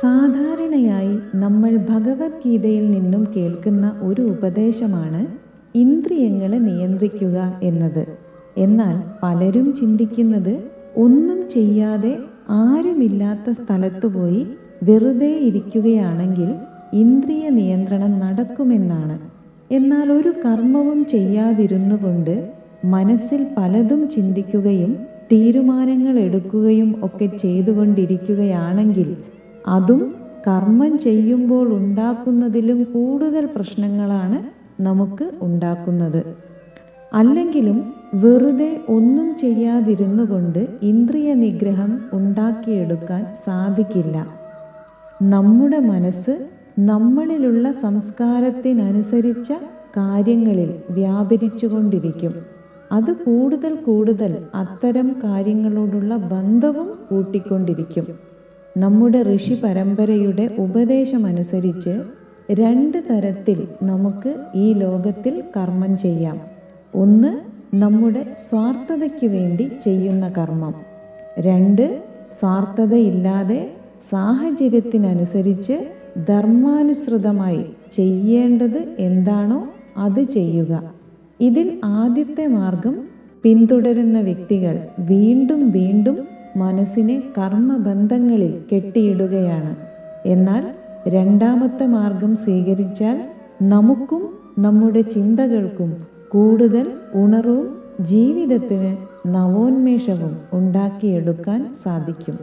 സാധാരണയായി നമ്മൾ ഭഗവത്ഗീതയിൽ നിന്നും കേൾക്കുന്ന ഒരു ഉപദേശമാണ് ഇന്ദ്രിയങ്ങളെ നിയന്ത്രിക്കുക എന്നത്. എന്നാൽ പലരും ചിന്തിക്കുന്നത് ഒന്നും ചെയ്യാതെ ആരുമില്ലാത്ത സ്ഥലത്തു പോയി വെറുതെ ഇരിക്കുകയാണെങ്കിൽ ഇന്ദ്രിയ നിയന്ത്രണം നടക്കുമെന്നാണ്. എന്നാൽ ഒരു കർമ്മവും ചെയ്യാതിരുന്നു കൊണ്ട് മനസ്സിൽ പലതും ചിന്തിക്കുകയും തീരുമാനങ്ങൾ എടുക്കുകയും ഒക്കെ ചെയ്തുകൊണ്ടിരിക്കുകയാണെങ്കിൽ അതും കർമ്മം ചെയ്യുമ്പോൾ ഉണ്ടാക്കുന്നതിലും കൂടുതൽ പ്രശ്നങ്ങളാണ് നമുക്ക് ഉണ്ടാക്കുന്നത്. അല്ലെങ്കിലും വെറുതെ ഒന്നും ചെയ്യാതിരുന്നു കൊണ്ട് ഇന്ദ്രിയ നിഗ്രഹം ഉണ്ടാക്കിയെടുക്കാൻ സാധിക്കില്ല. നമ്മുടെ മനസ്സ് നമ്മളിലുള്ള സംസ്കാരത്തിനനുസരിച്ച കാര്യങ്ങളിൽ വ്യാപരിച്ചുകൊണ്ടിരിക്കും. അത് കൂടുതൽ കൂടുതൽ അത്തരം കാര്യങ്ങളോടുള്ള ബന്ധവും കൂട്ടിക്കൊണ്ടിരിക്കും. നമ്മുടെ ഋഷി പരമ്പരയുടെ ഉപദേശമനുസരിച്ച് 2 തരത്തിൽ നമുക്ക് ഈ ലോകത്തിൽ കർമ്മം ചെയ്യാം. ഒന്ന്, നമ്മുടെ സ്വാർത്ഥതയ്ക്ക് വേണ്ടി ചെയ്യുന്ന കർമ്മം. 2, സ്വാർത്ഥതയില്ലാതെ സാഹചര്യത്തിനനുസരിച്ച് ധർമാനുസൃതമായി ചെയ്യേണ്ടത് എന്താണോ അത് ചെയ്യുക. ഇതിൽ ആദ്യത്തെ മാർഗം പിന്തുടരുന്ന വ്യക്തികൾ വീണ്ടും വീണ്ടും മനസ്സിനെ കർമ്മബന്ധങ്ങളിൽ കെട്ടിയിടുകയാണ്. എന്നാൽ രണ്ടാമത്തെ മാർഗം സ്വീകരിച്ചാൽ നമുക്കും നമ്മുടെ ചിന്തകൾക്കും കൂടുതൽ ഉണർവും ജീവിതത്തിന് നവോന്മേഷവും ഉണ്ടാക്കിയെടുക്കാൻ സാധിക്കും.